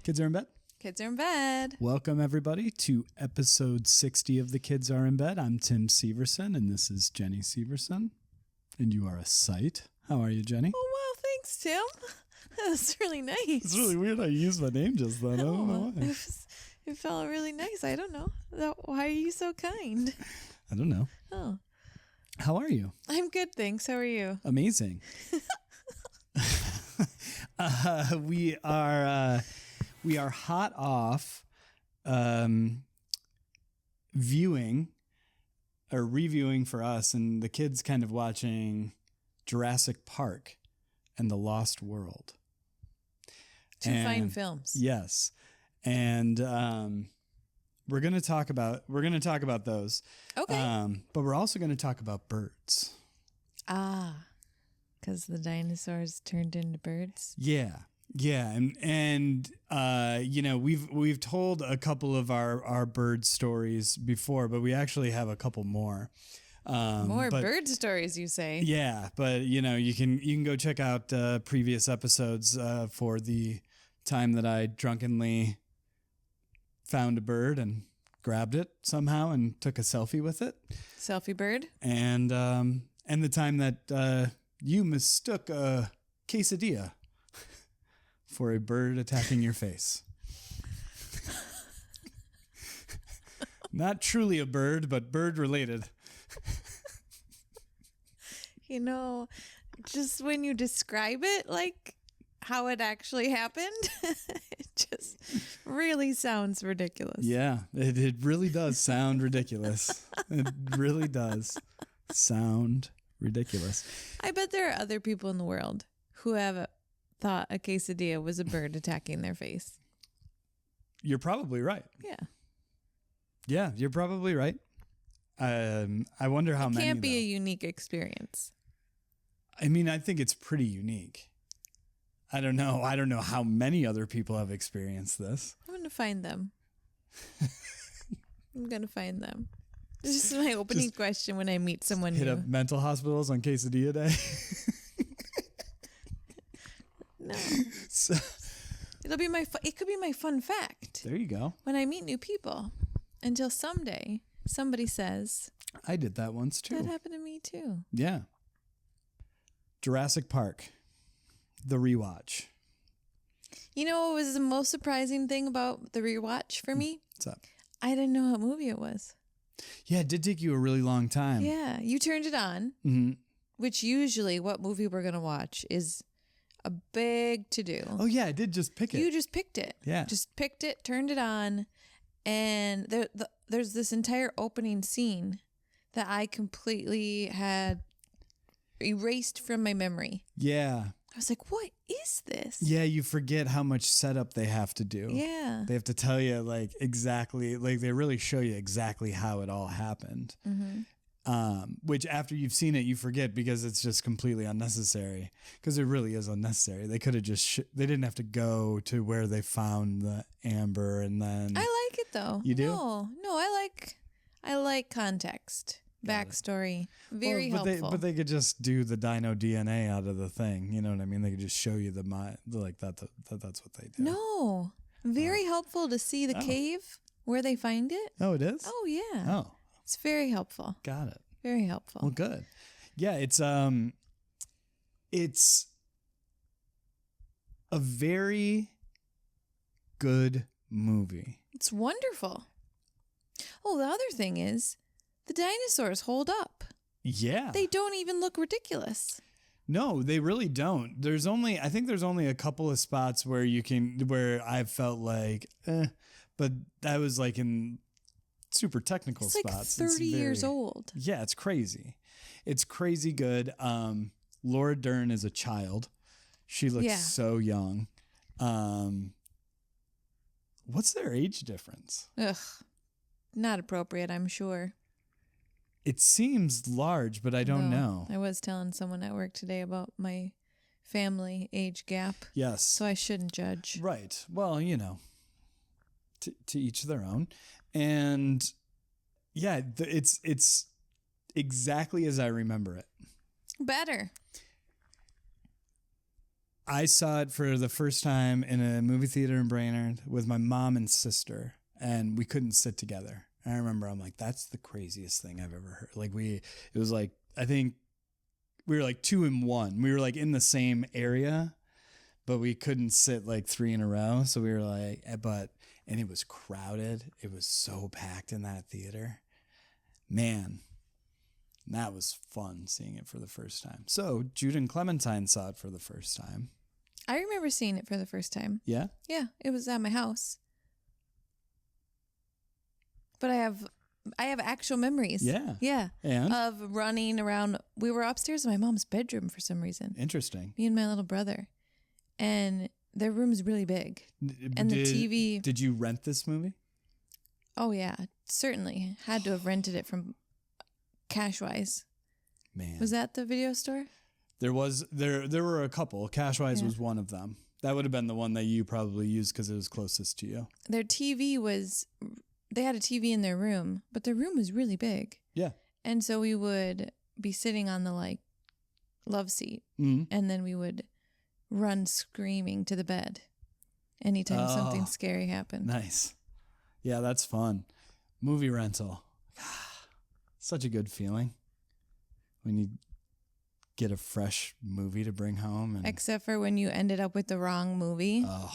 Kids are in bed? Kids are in bed. Welcome, everybody, to episode 60 of The Kids Are in Bed. I'm Tim Severson, and this is Jenni Severson. And you are a sight. How are you, Jenni? Oh, wow. Thanks, Tim. That was really nice. It's really weird I used my name just then. I don't know why. It felt really nice. I don't know. Why are you so kind? I don't know. Oh. How are you? I'm good, thanks. How are you? Amazing. We are hot off viewing or reviewing for us, and the kids kind of watching Jurassic Park and The Lost World. Two fine films. Yes. And we're going to talk about those. Okay. But we're also going to talk about birds. Ah. Because the dinosaurs turned into birds? Yeah. Yeah. And you know, we've told a couple of our bird stories before, but we actually have a couple more. Bird stories, you say? Yeah, but you know, you can go check out previous episodes for the time that I drunkenly found a bird and grabbed it somehow and took a selfie with it. Selfie bird? And the time that you mistook a quesadilla for a bird attacking your face. Not truly a bird, but bird related. You know, just when you describe it like how it actually happened, it just really sounds ridiculous. Yeah, it really does sound ridiculous. It really does sound ridiculous. I bet there are other people in the world who have thought a quesadilla was a bird attacking their face. You're probably right. Yeah. Yeah, you're probably right. I wonder how many. It can't be a unique experience. I mean, I think it's pretty unique. I don't know. I don't know how many other people have experienced this. I'm going to find them. This is my opening question when I meet someone hit new. up mental hospitals on quesadilla day. No. So, it could be my fun fact. There you go. When I meet new people, until someday somebody says, I did that once too. That happened to me too. Yeah. Jurassic Park, the rewatch. You know what was the most surprising thing about the rewatch for me? What's up? I didn't know what movie it was. Yeah, it did take you a really long time. Yeah, you turned it on, which usually what movie we're going to watch is a big to-do. Oh, yeah, I did just pick it. You just picked it. Yeah. Just picked it, turned it on, and there's this entire opening scene that I completely had erased from my memory. Yeah. I was like, what is this? Yeah, you forget how much setup they have to do. Yeah. They have to tell you like exactly, like they really show you exactly how it all happened. Which after you've seen it, you forget because it's just completely unnecessary. Because it really is unnecessary. They could have just, they didn't have to go to where they found the amber and then. I like it though. You do? No, I like context. Backstory. Very helpful. But they could just do the dino DNA out of the thing. You know what I mean? They could just show you like that's what they do. No. Very helpful to see the cave where they find it. Oh, it is? Oh, yeah. Oh. It's very helpful. Got it. Very helpful. Well, good. Yeah, it's a very good movie. It's wonderful. Oh, the other thing is the dinosaurs hold up. Yeah. They don't even look ridiculous. No, they really don't. I think there's only a couple of spots where I felt like, but that was like in super technical spots. Like 30 years old. Yeah, it's crazy. It's crazy good. Laura Dern is a child. She looks so young. What's their age difference? Ugh. Not appropriate, I'm sure. It seems large, but I don't know. I was telling someone at work today about my family age gap. Yes. So I shouldn't judge. Right. Well, you know, to each their own. And yeah, it's exactly as I remember it. Better. I saw it for the first time in a movie theater in Brainerd with my mom and sister, and we couldn't sit together. And I remember I'm like, that's the craziest thing I've ever heard. Like it was like, I think we were like 2 in 1. We were like in the same area, but we couldn't sit like 3 in a row. So we were like, and it was crowded. It was so packed in that theater. Man, that was fun seeing it for the first time. So Jude and Clementine saw it for the first time. I remember seeing it for the first time. Yeah? Yeah, it was at my house. But I have actual memories. Yeah. Yeah. And? Of running around. We were upstairs in my mom's bedroom for some reason. Interesting. Me and my little brother. And their room's really big. And the TV. Did you rent this movie? Oh, yeah. Certainly. Had to have rented it from Cashwise. Man. Was that the video store? There were a couple. Cashwise was one of them. That would have been the one that you probably used because it was closest to you. Their TV was... They had a TV in their room, but their room was really big. Yeah. And so we would be sitting on the like love seat, and then we would run screaming to the bed anytime something scary happened. Nice. Yeah, that's fun. Movie rental. Such a good feeling when you get a fresh movie to bring home. Except for when you ended up with the wrong movie. Oh.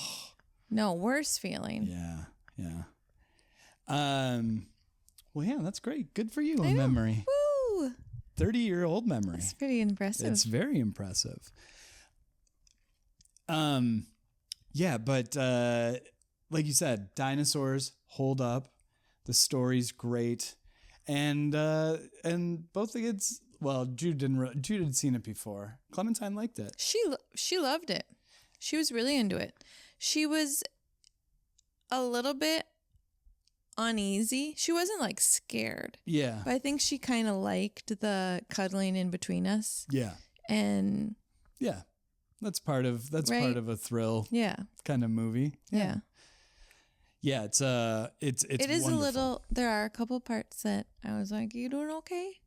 No, worse feeling. Yeah, yeah. Well, yeah, that's great. Good for you, a memory. Woo! 30-year-old memory. That's pretty impressive. It's very impressive. Yeah, but like you said, dinosaurs hold up. The story's great, and both the kids. Well, Jude had seen it before. Clementine liked it. She loved it. She was really into it. She was a little bit uneasy. She wasn't like scared. Yeah. But I think she kind of liked the cuddling in between us. Yeah. And yeah. That's part of a thrill kind of movie. Yeah. Yeah, it's it is wonderful. a little. There are a couple parts that I was like, "You doing okay?"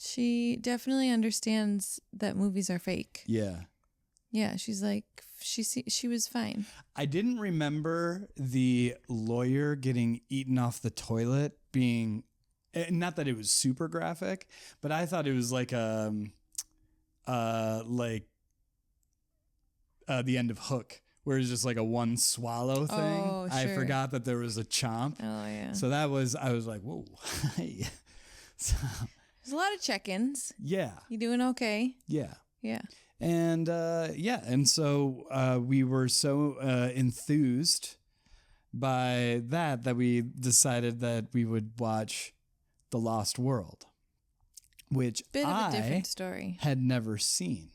She definitely understands that movies are fake. Yeah. Yeah, she's like she was fine. I didn't remember the lawyer getting eaten off the toilet being, not that it was super graphic, but I thought it was like the end of Hook, where it's just like a one swallow thing. Oh, sure. I forgot that there was a chomp. Oh yeah. So I was like, whoa. So, there's a lot of check-ins. Yeah. You doing okay? Yeah. Yeah. And and so we were so enthused by that we decided that we would watch The Lost World, which Bit of a different story. Had never seen.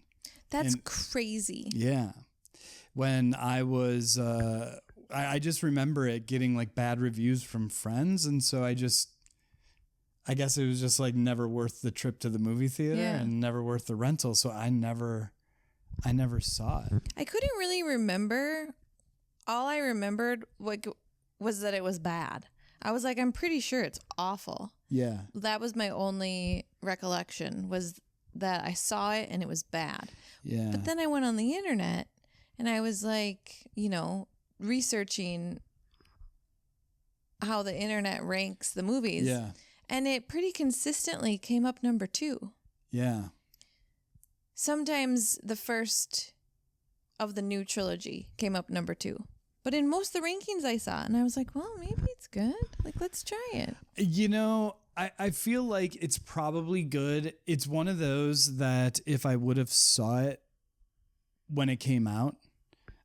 That's crazy. Yeah. When I was, I just remember it getting like bad reviews from friends. And so I guess it was just like never worth the trip to the movie theater and never worth the rental. So I never saw it. I couldn't really remember. All I remembered was that it was bad. I was like, I'm pretty sure it's awful. Yeah. That was my only recollection, was that I saw it and it was bad. Yeah. But then I went on the internet and I was like, researching how the internet ranks the movies. Yeah. And it pretty consistently came up number 2. Yeah. Sometimes the first of the new trilogy came up number 2. But in most of the rankings I saw, and I was like, well, maybe it's good. Like, let's try it. I feel like it's probably good. It's one of those that if I would have saw it when it came out,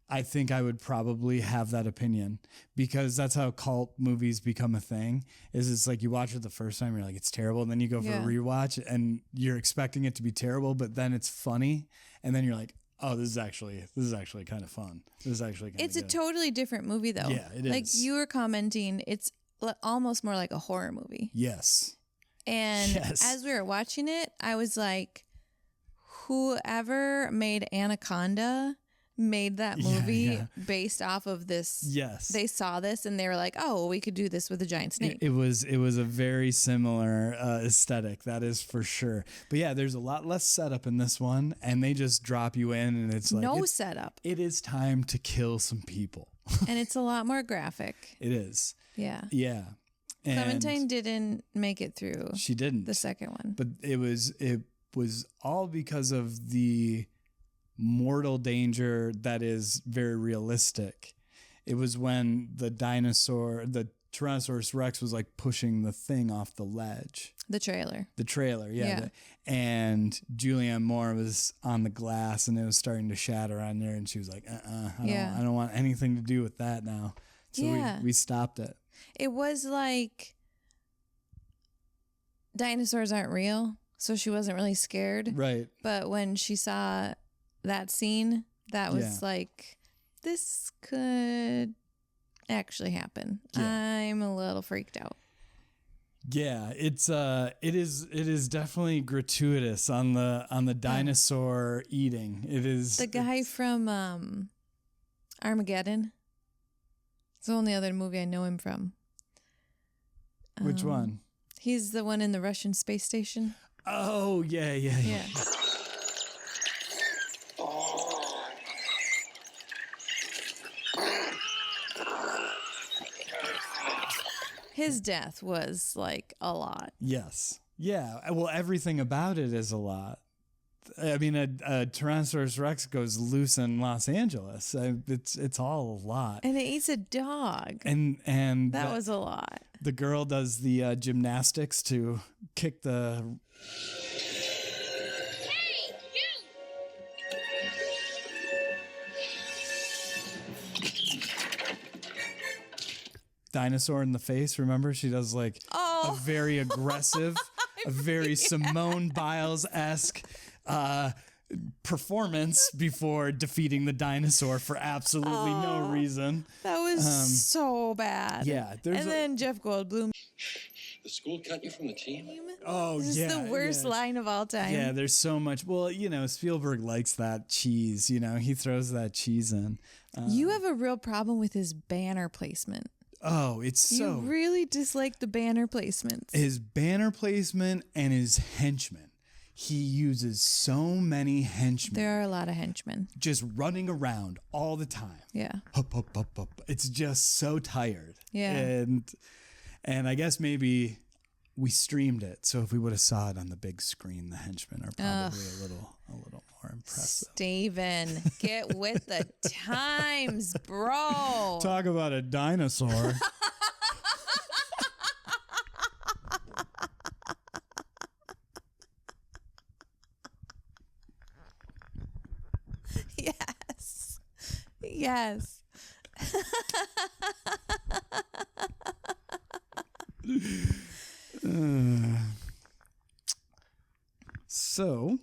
I think I would probably have that opinion, because that's how cult movies become a thing. It's like you watch it the first time, you're like, it's terrible. And then you go for a rewatch and you're expecting it to be terrible, but then it's funny. And then you're like, oh, this is actually kind of fun. This is actually kind of It's a totally different movie, though. Yeah, it is. Like you were commenting, it's almost more like a horror movie. Yes. And as we were watching it, I was like, whoever made Anaconda made that movie based off of this. Yes. They saw this and they were like, oh, well, we could do this with a giant snake. It was a very similar aesthetic, that is for sure. But yeah, there's a lot less setup in this one, and they just drop you in, and it's like no setup. It is time to kill some people. And it's a lot more graphic. It is. Yeah. Yeah. And Clementine didn't make it through. She didn't. The second one. But it was all because of the mortal danger that is very realistic. It was when the Tyrannosaurus Rex was like pushing the thing off the ledge. The trailer, yeah. And Julianne Moore was on the glass and it was starting to shatter on there, and she was like, I don't want anything to do with that now. So we stopped it. It was like dinosaurs aren't real, so she wasn't really scared. Right. But when she saw that scene, that was like, this could actually happen. Yeah. I'm a little freaked out. Yeah, it is definitely gratuitous on the dinosaur eating. It is the guy from Armageddon. It's the only other movie I know him from. Which one? He's the one in the Russian space station. Oh, yeah. His death was like a lot. Yes. Yeah. Well, everything about it is a lot. I mean, a Tyrannosaurus Rex goes loose in Los Angeles. It's all a lot. And it eats a dog. And that was a lot. The girl does the gymnastics to kick the... Hey, you! Dinosaur in the face. Remember, she does like a very aggressive, a very Simone Biles-esque performance before defeating the dinosaur for absolutely no reason. That was so bad. Yeah. And then Jeff Goldblum. The school cut you from the team? Oh, this is the worst line of all time. Yeah, there's so much. Well, Spielberg likes that cheese. He throws that cheese in. You have a real problem with his banner placement. Oh, it's so... You really dislike the banner placements. His banner placement and his henchmen. He uses so many henchmen. There are a lot of henchmen. Just running around all the time. Yeah. Hup, hup, hup, hup. It's just so tired. Yeah. And I guess maybe we streamed it. So if we would have saw it on the big screen, the henchmen are probably a little more impressive. Steven, get with the times, bro. Talk about a dinosaur. Yes. So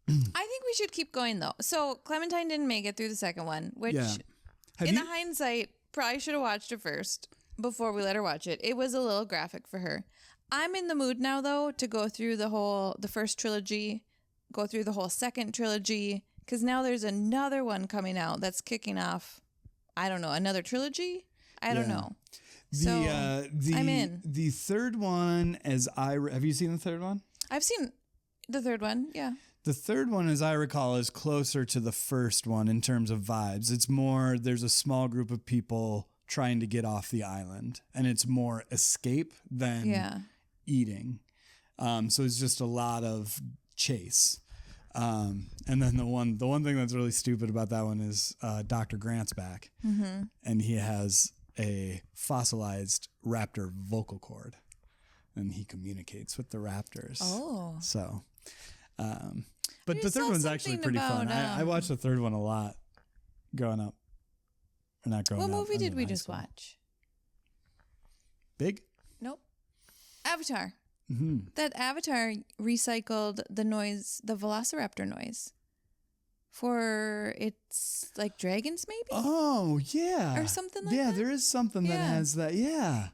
I think we should keep going though. So Clementine didn't make it through the second one, which in the hindsight probably should have watched it first before we let her watch it. It was a little graphic for her. I'm in the mood now though to go through the first trilogy, go through the whole second trilogy, because now there's another one coming out that's kicking off, I don't know, another trilogy? I don't know. I'm in. The third one, have you seen the third one? I've seen the third one, yeah. The third one, as I recall, is closer to the first one in terms of vibes. It's more, there's a small group of people trying to get off the island, and it's more escape than eating. So it's just a lot of chase. And then the one thing that's really stupid about that one is Dr. Grant's back, and he has a fossilized raptor vocal cord, and he communicates with the raptors. Oh, so, but the third one's actually pretty fun. I watched the third one a lot growing up. Or not growing what up. movie did we just watch? Big? Nope. Avatar. Mm-hmm. That Avatar recycled the noise, the velociraptor noise, for its like dragons, maybe. Oh yeah, or something like that. Yeah, there is something that has that. Yeah,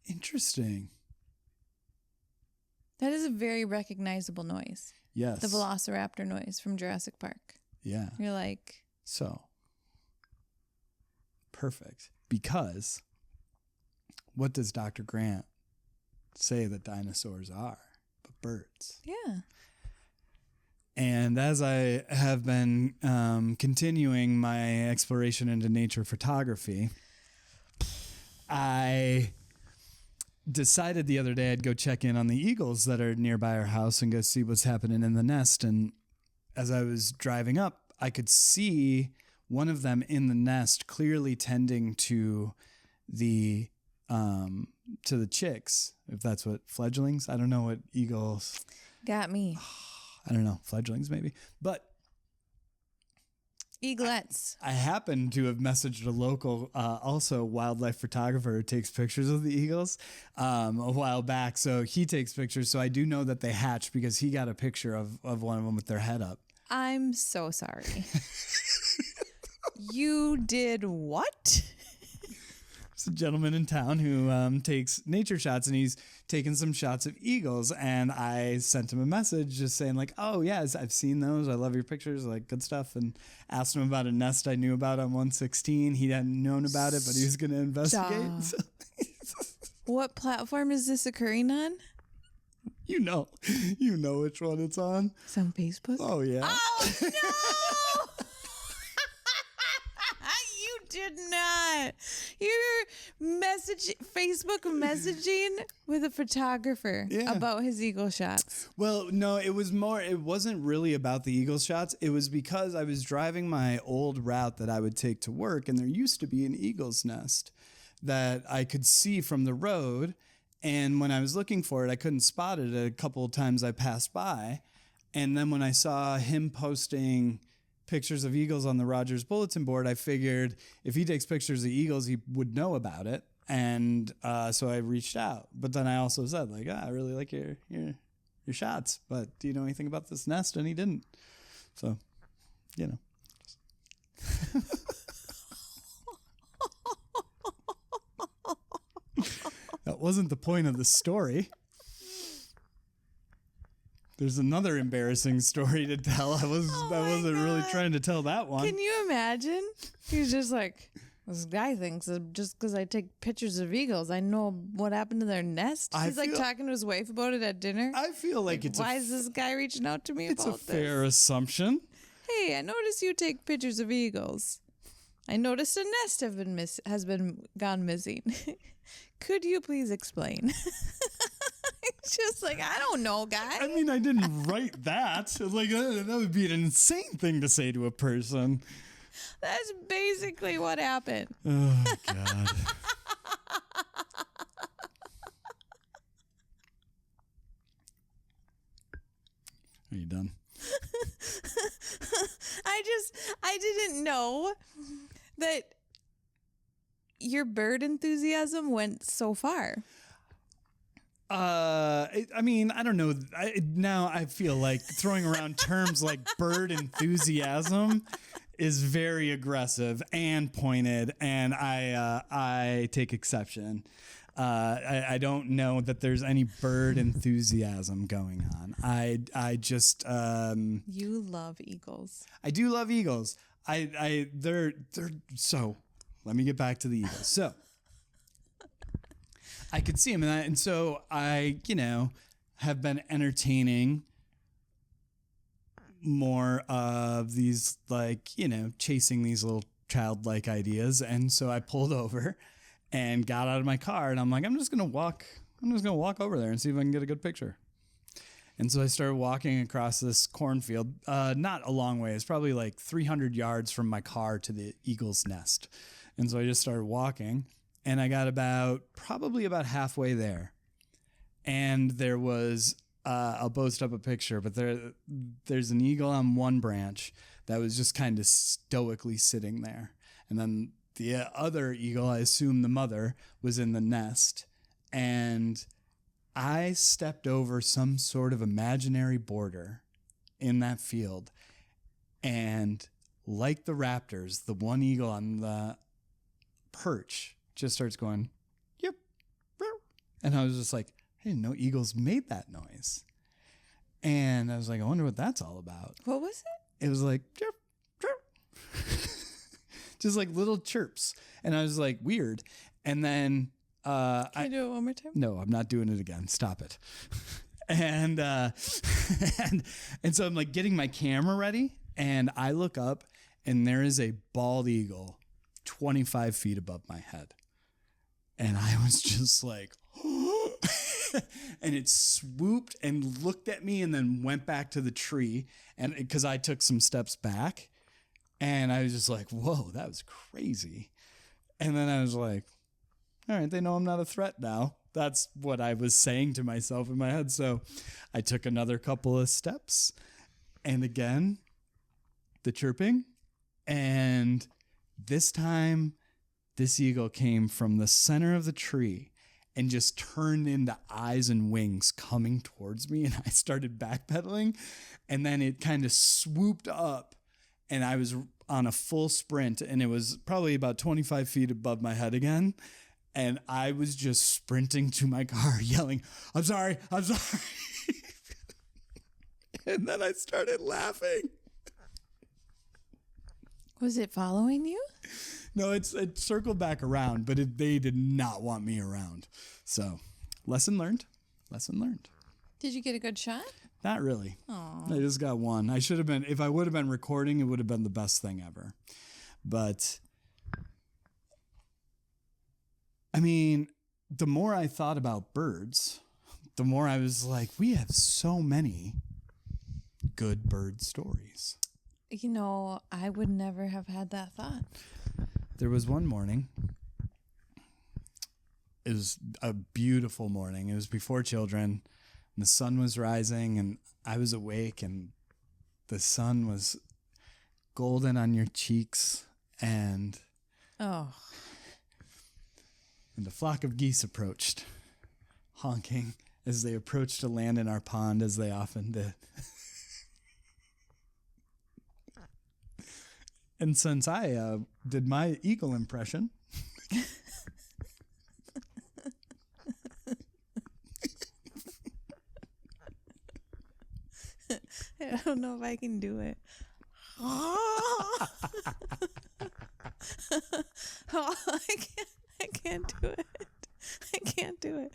interesting. That is a very recognizable noise. Yes, the velociraptor noise from Jurassic Park. Yeah, you're like, so perfect because what does Dr. Grant say that dinosaurs are but birds? Yeah. And as I have been continuing my exploration into nature photography, I decided the other day I'd go check in on the eagles that are nearby our house and go see what's happening in the nest. And as I was driving up, I could see one of them in the nest clearly tending to the chicks, if that's what fledglings. I don't know what eagles. Got me. I don't know, fledglings maybe. But eaglets. I happen to have messaged a local, also wildlife photographer who takes pictures of the eagles a while back. So he takes pictures. So I do know that they hatched because he got a picture of one of them with their head up. I'm so sorry. You did what? There's a gentleman in town who takes nature shots, and he's taken some shots of eagles. And I sent him a message just saying like, oh, yeah, I've seen those. I love your pictures, like good stuff. And asked him about a nest I knew about on 116. He hadn't known about it, but he was going to investigate. So. What platform is this occurring on? You know which one it's on. It's on Facebook. Oh, yeah. Oh, no! You did not. You're Facebook messaging with a photographer about his eagle shots. Well, no, it wasn't really about the eagle shots. It was because I was driving my old route that I would take to work, and there used to be an eagle's nest that I could see from the road. And when I was looking for it, I couldn't spot it a couple of times I passed by. And then when I saw him posting pictures of eagles on the Rogers bulletin board, I figured if he takes pictures of eagles, he would know about it. And so I reached out. But then I also said, like, I really like your shots, but do you know anything about this nest? And he didn't. So, you know. That wasn't the point of the story. There's another embarrassing story to tell. I wasn't really trying to tell that one. Can you imagine? He's just like, this guy thinks that just because I take pictures of eagles, I know what happened to their nest. He's like talking to his wife about it at dinner. I feel like it's why is this guy reaching out to me about this? It's a fair assumption. Hey, I noticed you take pictures of eagles. I noticed a nest has been gone missing. Could you please explain? It's just like, I don't know, guy. I mean, I didn't write that. Like, that would be an insane thing to say to a person. That's basically what happened. Oh, God. Are you done? I didn't know that your bird enthusiasm went so far. I mean, I don't know. Now I feel like throwing around terms like bird enthusiasm is very aggressive and pointed, and I take exception. I don't know that there's any bird enthusiasm going on. I just you love eagles. I do love eagles. They're so. Let me get back to the eagles. So I could see them, and so I, have been entertaining more of these, like, chasing these little childlike ideas. And so I pulled over and got out of my car, and I'm like, I'm just gonna walk over there and see if I can get a good picture. And so I started walking across this cornfield, not a long way. It's probably like 300 yards from my car to the eagle's nest. And so I just started walking, and I got probably about halfway there. And there was, I'll post up a picture, but there's an eagle on one branch that was just kind of stoically sitting there. And then the other eagle, I assume the mother, was in the nest. And I stepped over some sort of imaginary border in that field. And like the raptors, the one eagle on the perch just starts going, yep. And I was just like, I didn't know eagles made that noise. And I was like, I wonder what that's all about. What was it? It was like, chirp, chirp. just like little chirps. And I was like, weird. And then Can you do it one more time? no, I'm not doing it again. Stop it. And and so I'm like getting my camera ready, and I look up, and there is a bald eagle 25 feet above my head. And I was just like, and it swooped and looked at me and then went back to the tree. And because I took some steps back, and I was just like, whoa, that was crazy. And then I was like, all right, they know I'm not a threat now. That's what I was saying to myself in my head. So I took another couple of steps, and again, the chirping. And this time, this eagle came from the center of the tree and just turned into eyes and wings coming towards me. And I started backpedaling, and then it kind of swooped up, and I was on a full sprint, and it was probably about 25 feet above my head again. And I was just sprinting to my car yelling, I'm sorry, I'm sorry. And then I started laughing. Was it following you? No, it circled back around, but they did not want me around. So, lesson learned. Lesson learned. Did you get a good shot? Not really. Aww. I just got one. I should have been, if I would have been recording, it would have been the best thing ever. But, I mean, the more I thought about birds, the more I was like, we have so many good bird stories. You know, I would never have had that thought. There was one morning. It was a beautiful morning. It was before children. And the sun was rising, and I was awake, and the sun was golden on your cheeks, and Oh, a flock of geese approached, honking as they approached to land in our pond, as they often did. And since I did my eagle impression, I don't know if I can do it. I can't do it. I can't do it.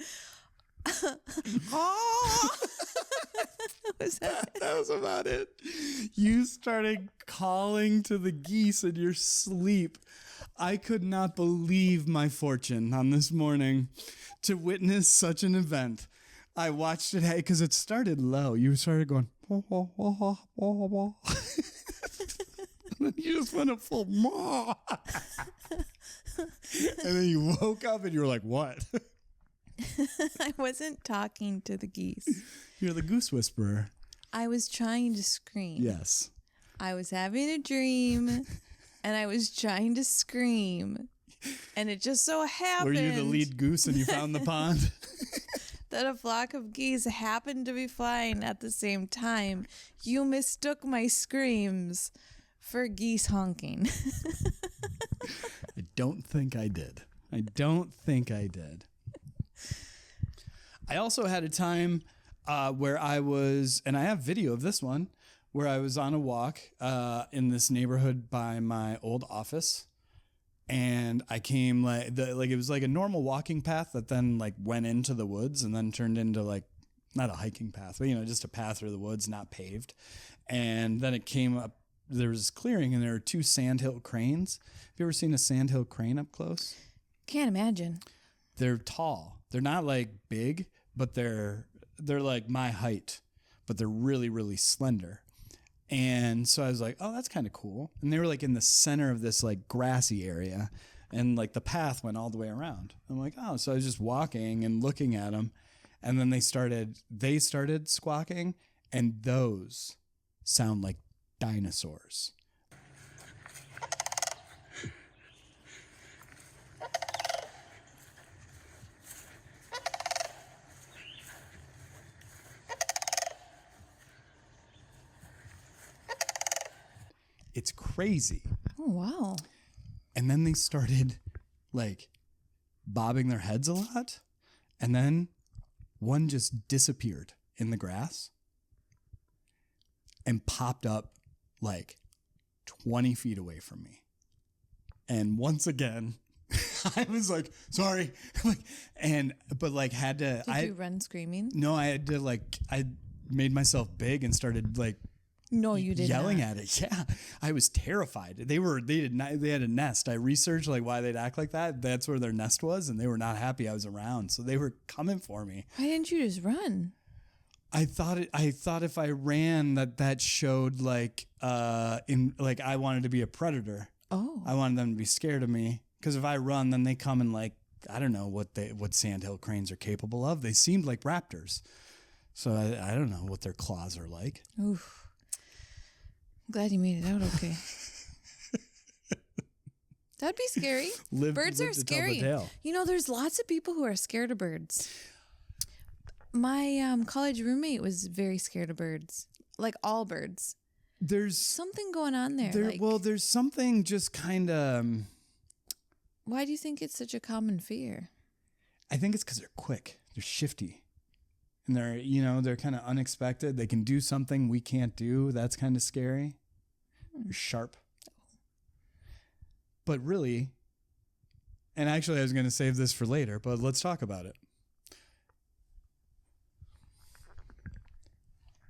Was that that was about it. You started calling to the geese in your sleep. I could not believe my fortune on this morning to witness such an event. I watched it because it started low. You started going, wah, wah, wah, wah, wah, wah. And then you just went a full maw. And then you woke up and you were like, what? I wasn't talking to the geese. You're the goose whisperer. I was trying to scream. Yes. I was having a dream, and I was trying to scream. And it just so happened. Were you the lead goose and you found the pond? That a flock of geese happened to be flying at the same time. You mistook my screams for geese honking. I don't think I did. I don't think I did. I also had a time where I was, and I have video of this one, where I was on a walk in this neighborhood by my old office. And I came it was like a normal walking path that then like went into the woods and then turned into like, not a hiking path, but just a path through the woods, not paved. And then it came up, there was this clearing and there were two sandhill cranes. Have you ever seen a sandhill crane up close? Can't imagine. They're tall. They're not like big, but they're like my height, but they're really, really slender. And so I was like, oh, that's kind of cool. And they were like in the center of this like grassy area, and like the path went all the way around. I'm like, oh, so I was just walking and looking at them. And then they started squawking, and those sound like dinosaurs. It's crazy. Oh, wow. And then they started like bobbing their heads a lot. And then one just disappeared in the grass and popped up like 20 feet away from me. And once again, I was like, sorry. But like had to. Did you run screaming? No, I had to I made myself big and started no, you didn't. Yelling at it. Yeah. I was terrified. They had a nest. I researched why they'd act like that. That's where their nest was. And they were not happy I was around. So they were coming for me. Why didn't you just run? I thought if I ran that showed I wanted to be a predator. Oh. I wanted them to be scared of me. Cause if I run, then they come and I don't know what sandhill cranes are capable of. They seemed like raptors. So I don't know what their claws are like. Oof. Glad you made it out okay. That'd be scary. Birds are scary. You know, there's lots of people who are scared of birds. My college roommate was very scared of birds. Like all birds. There's something going on there. There's something just kind of... Why do you think it's such a common fear? I think it's because they're quick. They're shifty. And they're kind of unexpected. They can do something we can't do. That's kind of scary. They're sharp. But really, and actually I was going to save this for later, but let's talk about it.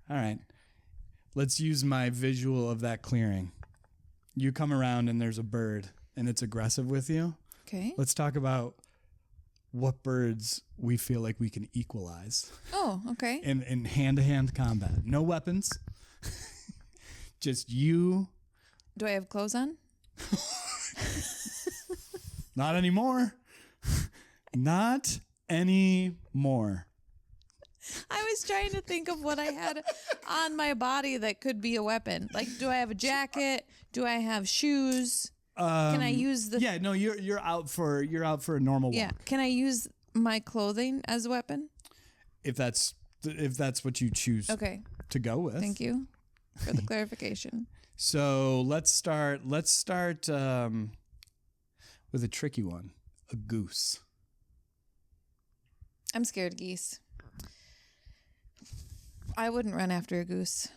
All right. Let's use my visual of that clearing. You come around and there's a bird and it's aggressive with you. Okay. Let's talk about what birds we feel like we can equalize. Oh, okay. In hand-to-hand combat. No weapons. Just you. Do I have clothes on? Not anymore. Not anymore. I was trying to think of what I had on my body that could be a weapon. Like, do I have a jacket? Do I have shoes? Can I use the? Yeah, no, you're out for a normal walk. Yeah, can I use my clothing as a weapon? If that's what you choose. Okay. To go with. Thank you for the clarification. So let's start with a tricky one. A goose. I'm scared of geese. I wouldn't run after a goose.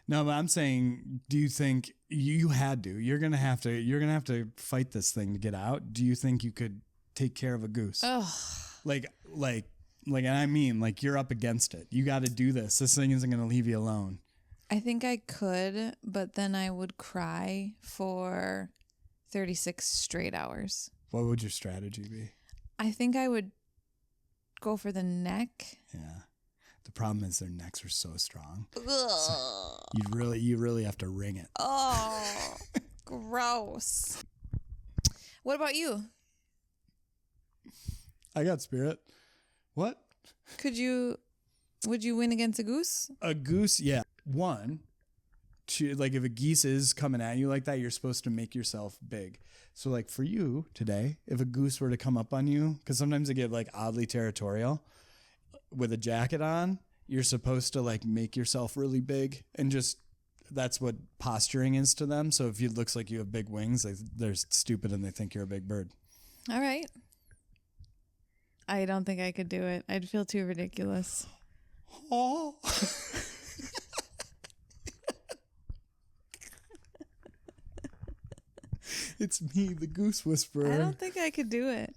No, but I'm saying, do you think you had to? You're gonna have to fight this thing to get out. Do you think you could take care of a goose? Oh, and I mean, you're up against it. You got to do this. This thing isn't gonna leave you alone. I think I could, but then I would cry for 36 straight hours. What would your strategy be? I think I would go for the neck. Yeah. The problem is their necks are so strong. So you really have to wring it. Oh, gross. What about you? I got spirit. What? Would you win against a goose? A goose, yeah. One, two, if a geese is coming at you like that, you're supposed to make yourself big. So for you today, if a goose were to come up on you, because sometimes they get oddly territorial, with a jacket on, you're supposed to make yourself really big, and just that's what posturing is to them. So if it looks like you have big wings, they're stupid and they think you're a big bird. All right. I don't think I could do it. I'd feel too ridiculous. Oh. It's me, the goose whisperer. I don't think I could do it.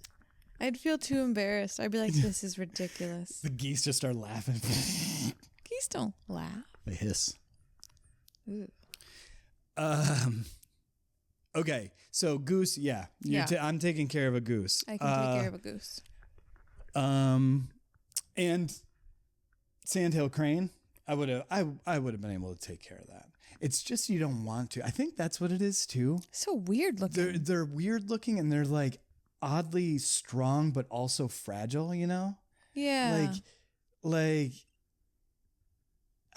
I'd feel too embarrassed. I'd be like, this is ridiculous. The geese just start laughing. Geese don't laugh. They hiss. Ooh. Okay, so goose, yeah. I'm taking care of a goose. I can take care of a goose. And sandhill crane, I would have been able to take care of that. It's just you don't want to. I think that's what it is too. So weird looking. They're weird looking, and they're oddly strong but also fragile, Yeah.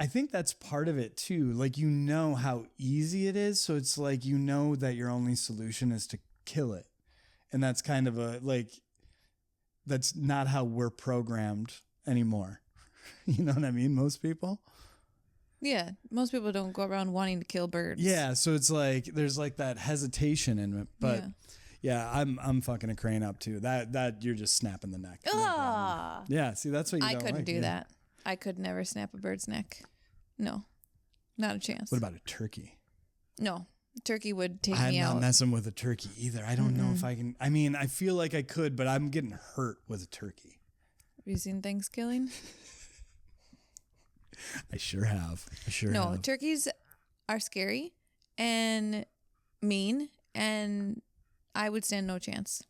I think that's part of it too. How easy it is, so it's that your only solution is to kill it. And that's kind of that's not how we're programmed anymore. You know what I mean? Most people. Yeah, most people don't go around wanting to kill birds. Yeah, so it's there's that hesitation in it, but yeah, I'm fucking a crane up too. That you're just snapping the neck. Ah. Yeah, see, that's what you I don't couldn't like, do that. I could never snap a bird's neck. No, not a chance. What about a turkey? No, Turkey would take I'm me not out. messing with a turkey either. I don't know if I can. I mean, I feel like I could, but I'm getting hurt with a turkey. Have you seen Thanksgiving? I sure have. No, turkeys are scary and mean, and I would stand no chance.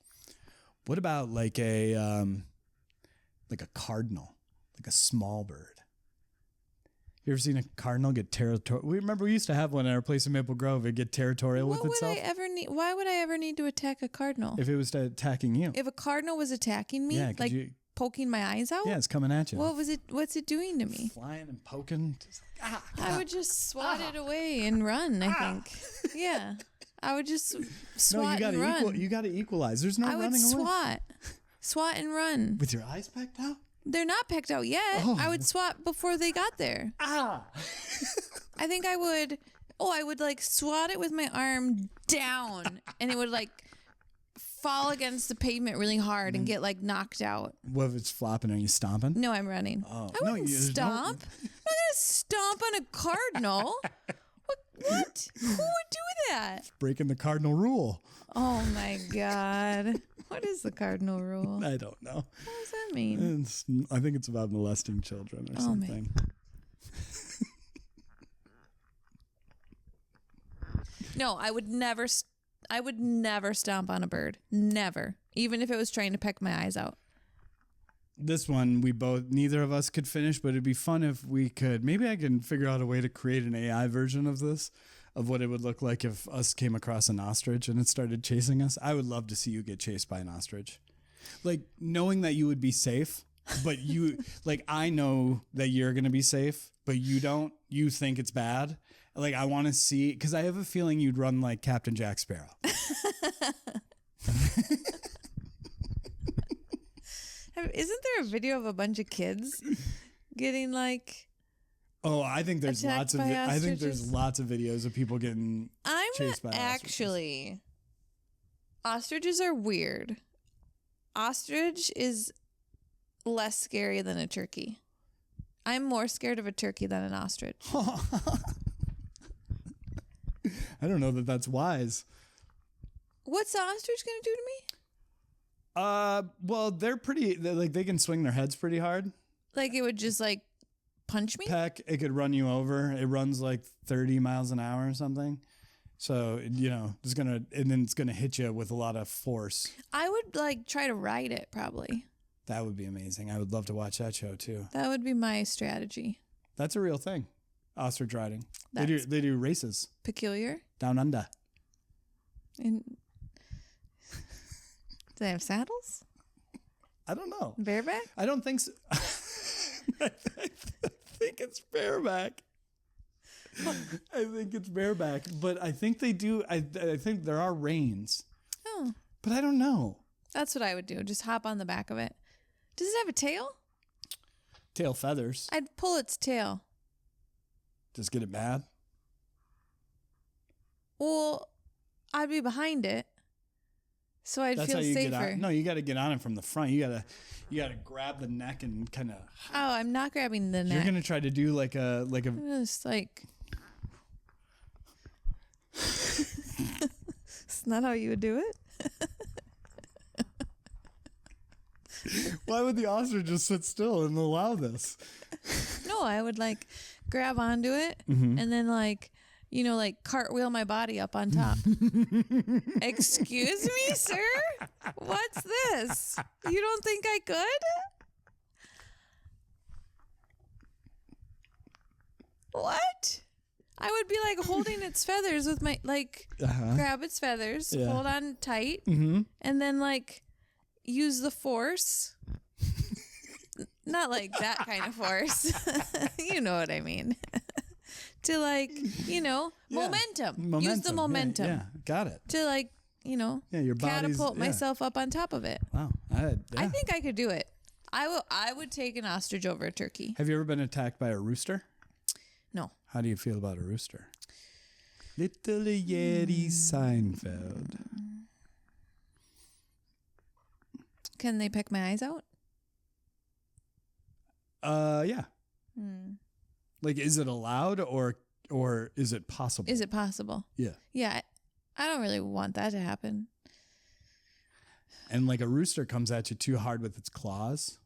What about like a cardinal, like a small bird? You ever seen a cardinal get territorial? We used to have one at our place in Maple Grove. It'd get territorial with itself. Why would I ever need to attack a cardinal? If it was attacking you. If a cardinal was attacking me, like poking my eyes out? Yeah, it's coming at you. What's it doing to me? Flying and poking. I would just swat it away and run, I think. Yeah. I would just swat and run. You got to equalize. There's no running away. Swat and run. With your eyes pecked out? They're not pecked out yet. Oh. I would swat before they got there. I think I would like swat it with my arm down and it would like fall against the pavement really hard and get like knocked out. What if it's flopping? Are you stomping? No, I'm running. Oh. I wouldn't stomp. I'm not going to stomp on a cardinal. What? Who would do that? Breaking the cardinal rule. Oh my God. What is the cardinal rule? I don't know. What does that mean? I think it's about molesting children or something. No, I would never stomp on a bird. Never. Even if it was trying to peck my eyes out. This one, neither of us could finish, but it'd be fun if we could. Maybe I can figure out a way to create an AI version of this, of what it would look like if us came across an ostrich and it started chasing us. I would love to see you get chased by an ostrich. Like, knowing that you would be safe, but I know that you're going to be safe, but you don't. You think it's bad. Like, I want to see, because I have a feeling you'd run like Captain Jack Sparrow. Isn't there a video of a bunch of kids getting like? Oh, I think there's lots of. I think there's lots of videos of people getting chased by ostriches. Ostriches are weird. Ostrich is less scary than a turkey. I'm more scared of a turkey than an ostrich. I don't know that that's wise. What's the ostrich gonna do to me? Well, they can swing their heads pretty hard. Like it would just like punch me? Peck, it could run you over. It runs like 30 miles an hour or something. So, it's going to hit you with a lot of force. I would like try to ride it probably. That would be amazing. I would love to watch that show too. That would be my strategy. That's a real thing. Ostrich riding. They do races. Peculiar. Down under. And do they have saddles? I don't know. Bareback? I don't think so. I think it's bareback. I think it's bareback, but I think they do. I think there are reins. Oh. But I don't know. That's what I would do. Just hop on the back of it. Does it have a tail? Tail feathers. I'd pull its tail. Just get it mad? Well, I'd be behind it. So I'd feel safer. No, you got to get on it from the front. You got to grab the neck and kind of. Oh, I'm not grabbing the neck. You're gonna try to do like a. Just like. It's not how you would do it. Why would the ostrich just sit still and allow this? No, I would like grab onto it and then like. Like cartwheel my body up on top. Excuse me, sir? What's this? You don't think I could? What? I would be like holding its feathers with my, grab its feathers, hold on tight, and then like use the force. Not like that kind of force. You know what I mean. To momentum. Use the momentum. Yeah, got it. To your catapult myself up on top of it. Wow. I think I could do it. I would take an ostrich over a turkey. Have you ever been attacked by a rooster? No. How do you feel about a rooster? Little Yeti Seinfeld. Can they peck my eyes out? Yeah. Like, is it allowed, or Or is it possible? Is it possible? Yeah. Yeah. I don't really want that to happen. And like a rooster comes at you too hard with its claws.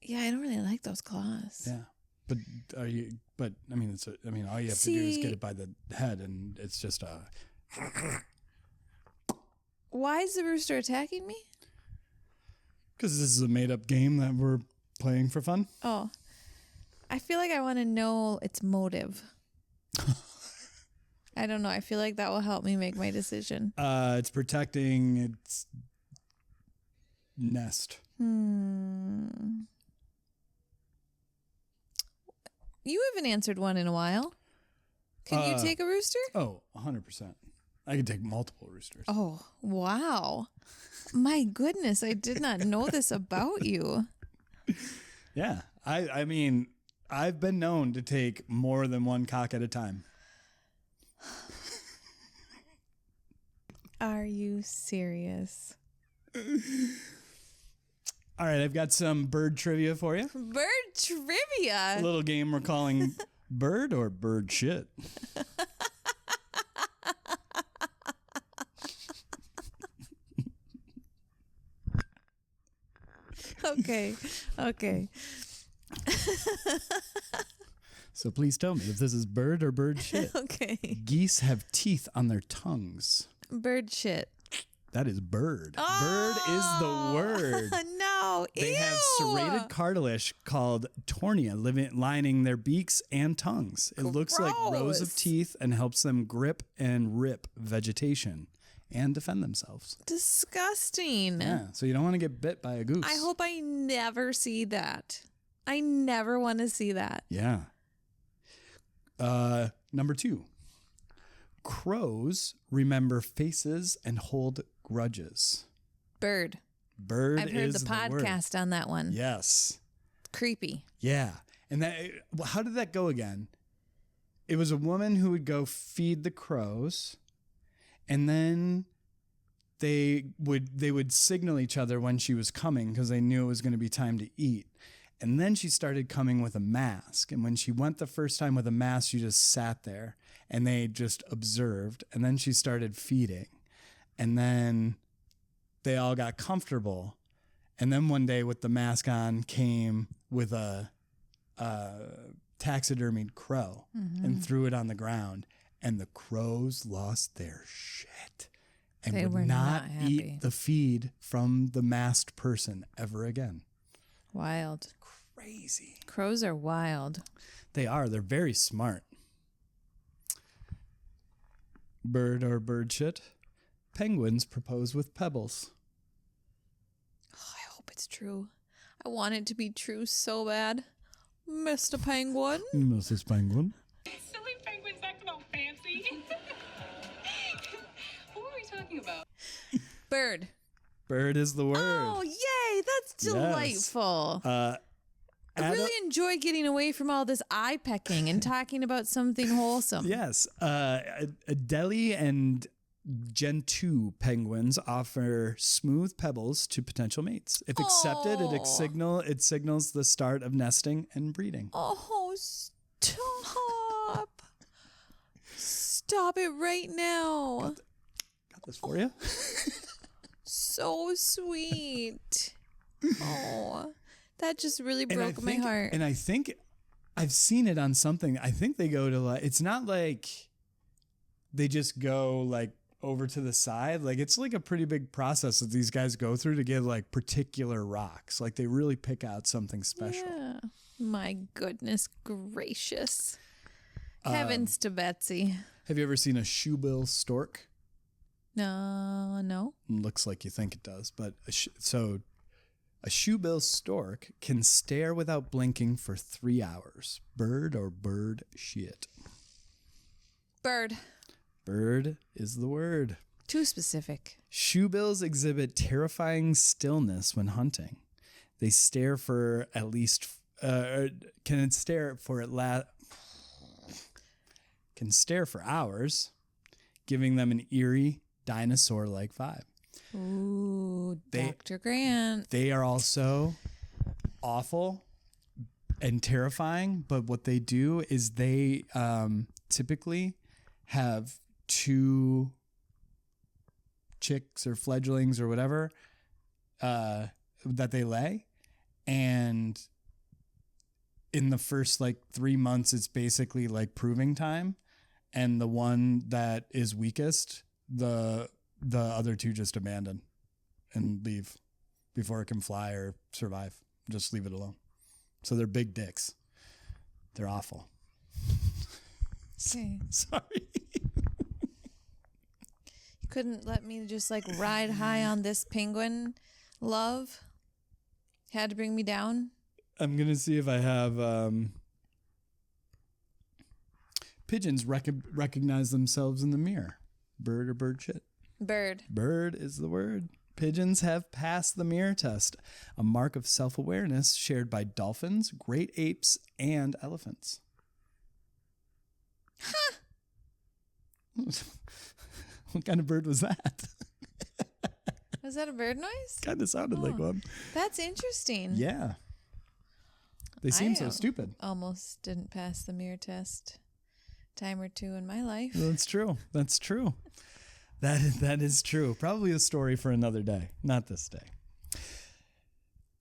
Yeah, I don't really like those claws. Yeah. But all you have to do is get it by the head, and it's just a. Why is the rooster attacking me? Because this is a made-up game that we're playing for fun. Oh, I feel like I want to know its motive. I don't know. I feel like that will help me make my decision. It's protecting its nest. You haven't answered one in a while. Can you take a rooster? Oh, 100%. I could take multiple roosters. Oh, wow. My goodness, I did not know this about you. Yeah. I mean, I've been known to take more than one cock at a time. Are you serious? All right, I've got some bird trivia for you. Bird trivia? A little game we're calling Bird or Bird Shit. Okay. So please tell me if this is bird or bird shit. Okay. Geese have teeth on their tongues. Bird shit. That is bird. Oh, bird is the word. No. They Ew. have serrated cartilage called tornia lining their beaks and tongues. It looks like rows of teeth and helps them grip and rip vegetation and defend themselves. Disgusting. Yeah, so you don't want to get bit by a goose. I hope I never see that. I never want to see that. Yeah. Number 2. Crows remember faces and hold grudges. Bird. Bird I've heard is the podcast on that one. Yes. Creepy. Yeah. And how did that go again? It was a woman who would go feed the crows, and then they would signal each other when she was coming because they knew it was going to be time to eat. And then she started coming with a mask. And when she went the first time with a mask, she just sat there and they just observed. And then she started feeding. And then they all got comfortable. And then one day with the mask on came with a taxidermied crow and threw it on the ground. And the crows lost their shit and They were would not happy. eat the feed from the masked person ever again. Wild. Crazy. Crows are wild. They are. They're very smart. Bird or bird shit? Penguins propose with pebbles. Oh, I hope it's true. I want it to be true so bad. Mr. Penguin. Mrs. Penguin. Silly penguins acting all fancy. What were we talking about? Bird. Bird is the word. Oh, yay. That's delightful. I really enjoy getting away from all this eye pecking and talking about something wholesome. Yes. Adelie and Gentoo penguins offer smooth pebbles to potential mates. If accepted, it signals the start of nesting and breeding. Oh, stop. Stop it right now. Got this for you. So sweet. Oh, that just really broke my heart. And I think I've seen it on something. I think they go to it's not like they just go over to the side. It's like a pretty big process that these guys go through to get particular rocks. They really pick out something special. Yeah. My goodness gracious. Heavens to Betsy. Have you ever seen a shoebill stork? No. Looks like you think it does, but a shoebill stork can stare without blinking for 3 hours. Bird or bird shit? Bird. Bird is the word. Too specific. Shoebills exhibit terrifying stillness when hunting. They stare for at least can stare for hours, giving them an eerie dinosaur-like vibe. Ooh, Dr. Grant. They are also awful and terrifying. But what they do is they typically have 2 chicks or fledglings or whatever that they lay, and in the first like 3 months it's basically like proving time, and the one that is weakest, the other 2 just abandon and leave before it can fly or survive. Just leave it alone. So they're big dicks. They're awful. Okay. Sorry. You couldn't let me just like ride high on this penguin love? Had to bring me down? I'm going to see if I have pigeons recognize themselves in the mirror. Bird or bird shit? Bird. Bird is the word. Pigeons have passed the mirror test, a mark of self-awareness shared by dolphins, great apes, and elephants. Huh. What kind of bird was that? Was that a bird noise? Kind of sounded like one. That's interesting. Yeah. They seem so stupid. Almost didn't pass the mirror test time or 2 in my life. That's true. That's true. That is true. Probably a story for another day, not this day.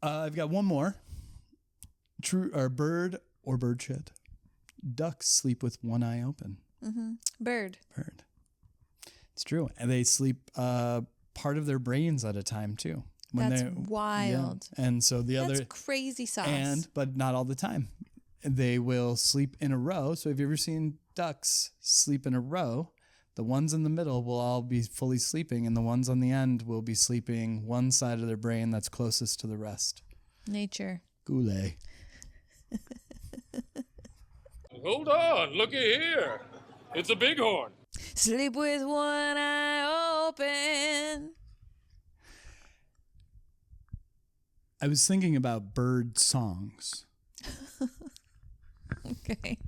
I've got one more. True or bird or bird shit. Ducks sleep with one eye open. Mm-hmm. Bird. It's true, and they sleep part of their brains at a time too. That's wild. Yeah. And so That's crazy sauce. But not all the time. They will sleep in a row. So have you ever seen ducks sleep in a row? The ones in the middle will all be fully sleeping, and the ones on the end will be sleeping one side of their brain that's closest to the rest. Nature. Goulet. Hold on, looky here. It's a bighorn. Sleep with one eye open. I was thinking about bird songs. Okay.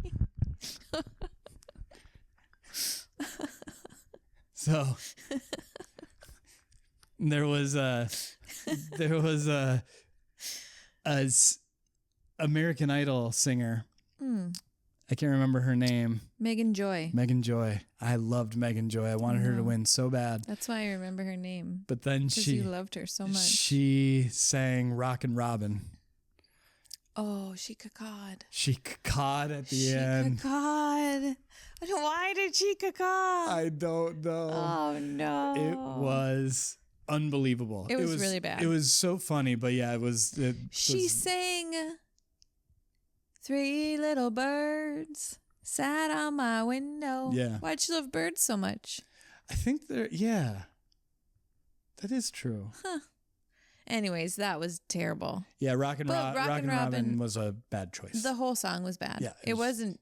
So there was a American Idol singer. I can't remember her name. Megan Joy. Megan Joy. I loved Megan Joy. I wanted her to win so bad. That's why I remember her name. But then you loved her so much. She sang Rockin' Robin. Oh, she cacawed. She cacawed at the end. She cacawed. Why did she cacaw? I don't know. Oh, no. It was unbelievable. It was really bad. It was so funny, but yeah, it was. She sang 3 little birds sat on my window. Yeah. Why'd she love birds so much? I think that is true. Huh. Anyways, that was terrible. Yeah, Rockin' Robin was a bad choice. The whole song was bad. Yeah, it wasn't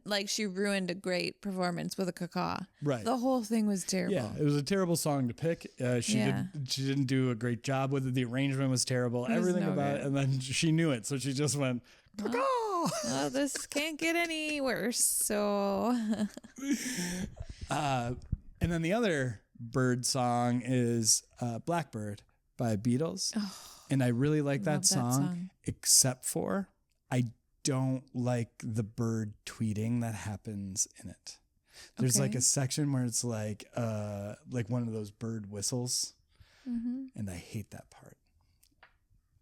like she ruined a great performance with a cacaw. Right. The whole thing was terrible. Yeah, it was a terrible song to pick. She didn't do a great job with it. The arrangement was terrible. Everything about it. And then she knew it, so she just went, cacaw! Well, this can't get any worse, so... And then the other bird song is Blackbird by Beatles. Oh, and I really like that song, except for I don't like the bird tweeting that happens in it. There's like a section where it's like one of those bird whistles, and I hate that part.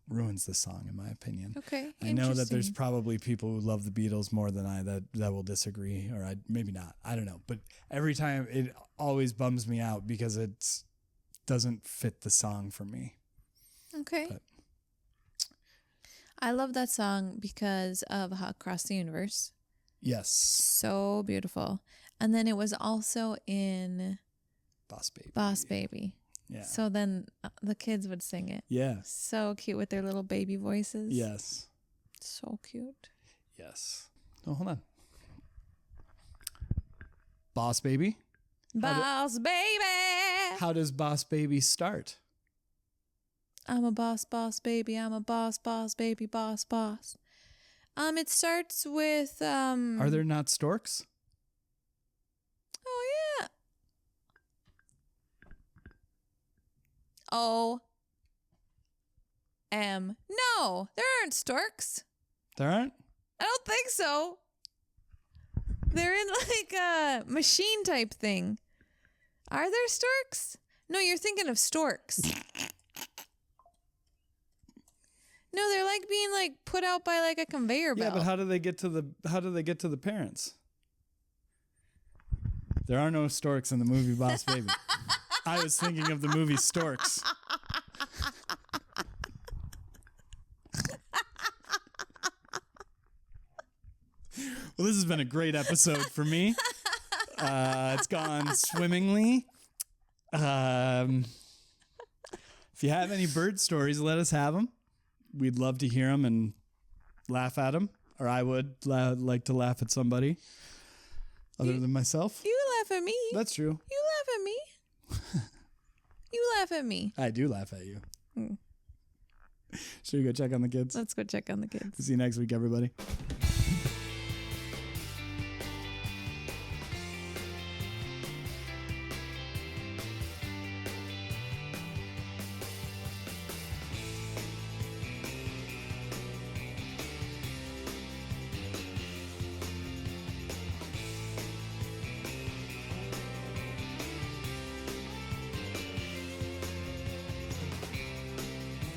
Ruins the song, in my opinion. Okay, I know that there's probably people who love the Beatles more than I that will disagree, or maybe not. I don't know. But every time it always bums me out because it doesn't fit the song for me. Okay. But I love that song because of Across the Universe. Yes. So beautiful. And then it was also in Boss Baby. Yeah. So then the kids would sing it. Yeah. So cute with their little baby voices. Yes. So cute. Yes. Oh, hold on. Boss Baby? Boss Baby! How does Boss Baby start? I'm a boss baby. I'm a boss baby, boss. It starts with Are there not storks? Oh yeah. No, there aren't storks. There aren't? I don't think so. They're in like a machine type thing. Are there storks? No, you're thinking of storks. No, they're like being like put out by like a conveyor belt. Yeah, but how do they get to the parents? There are no storks in the movie Boss Baby. I was thinking of the movie Storks. Well, this has been a great episode for me. It's gone swimmingly. If you have any bird stories, let us have them. We'd love to hear them and laugh at them. Or I would like to laugh at somebody other than myself. You laugh at me. That's true. You laugh at me. You laugh at me. I do laugh at you. Should we go check on the kids? Let's go check on the kids. See you next week, everybody.